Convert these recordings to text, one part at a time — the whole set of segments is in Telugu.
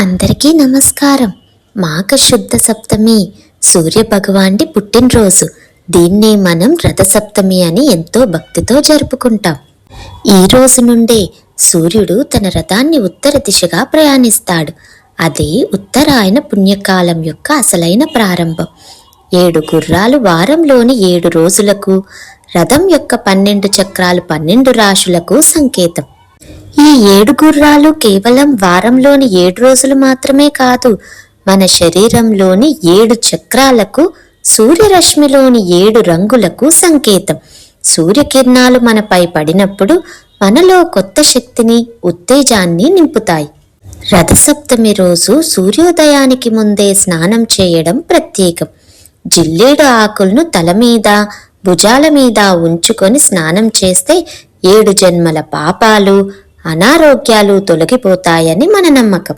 అందరికీ నమస్కారం. మాఘ శుద్ధ సప్తమి సూర్య భగవానుడి పుట్టినరోజు. దీన్ని మనం రథసప్తమి అని ఎంతో భక్తితో జరుపుకుంటాం. ఈ రోజు నుండే సూర్యుడు తన రథాన్ని ఉత్తర దిశగా ప్రయాణిస్తాడు. అదే ఉత్తరాయణ పుణ్యకాలం యొక్క అసలైన ప్రారంభం. 7 గుర్రాలు వారంలోని 7 రోజులకు, రథం యొక్క 12 చక్రాలు 12 రాశులకు సంకేతం. ఈ 7 గుర్రాలు కేవలం వారంలోని 7 రోజులు మాత్రమే కాదు, మన శరీరంలోని 7 చక్రాలకు, సూర్యరశ్మిలోని 7 రంగులకు సంకేతం. సూర్యకిరణాలు మనపై పడినప్పుడు మనలో కొత్త శక్తిని, ఉత్తేజాన్ని నింపుతాయి. రథసప్తమి రోజు సూర్యోదయానికి ముందే స్నానం చేయడం ప్రత్యేకం. జిల్లేడు ఆకులను తల మీద, భుజాల మీద ఉంచుకొని స్నానం చేస్తే 7 జన్మల పాపాలు, అనారోగ్యాలు తొలగిపోతాయని మన నమ్మకం.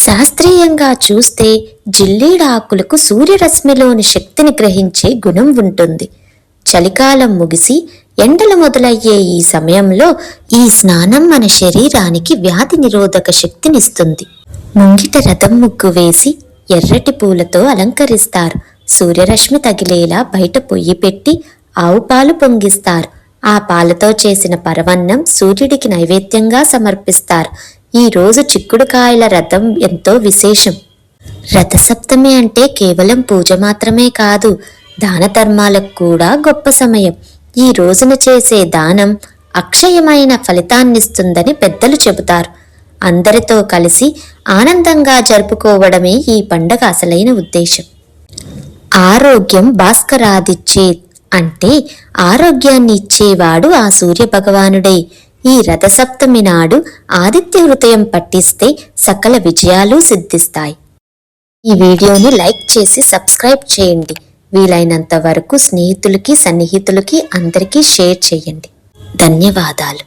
శాస్త్రీయంగా చూస్తే జిల్లేడాకులకు సూర్యరశ్మిలోని శక్తిని గ్రహించే గుణం ఉంటుంది. చలికాలం ముగిసి ఎండలు మొదలయ్యే ఈ సమయంలో ఈ స్నానం మన శరీరానికి వ్యాధి నిరోధక శక్తినిస్తుంది. ముంగిట రథం ముగ్గు వేసి ఎర్రటి పూలతో అలంకరిస్తారు. సూర్యరశ్మి తగిలేలా బయట పొయ్యి పెట్టి ఆవు పాలు పొంగిస్తారు. ఆ పాలతో చేసిన పరవన్నం సూర్యుడికి నైవేద్యంగా సమర్పిస్తారు. ఈ రోజు చిక్కుడుకాయల రథం ఎంతో విశేషం. రథసప్తమి అంటే కేవలం పూజ మాత్రమే కాదు, దాన ధర్మాలకు కూడా గొప్ప సమయం. ఈ రోజున చేసే దానం అక్షయమైన ఫలితాన్నిస్తుందని పెద్దలు చెబుతారు. అందరితో కలిసి ఆనందంగా జరుపుకోవడమే ఈ పండగ అసలైన ఉద్దేశం. ఆరోగ్యం భాస్కరాదిచ్చే అంటే ఆరోగ్యాన్ని ఇచ్చేవాడు ఆ సూర్య భగవానుడే. ఈ రథసప్తమి నాడు ఆదిత్య హృదయం పట్టిస్తే సకల విజయాలు సిద్ధిస్తాయి. ఈ వీడియోని లైక్ చేసి సబ్స్క్రైబ్ చేయండి. వీలైనంత వరకు స్నేహితులకి, సన్నిహితులకి అందరికీ షేర్ చేయండి. ధన్యవాదాలు.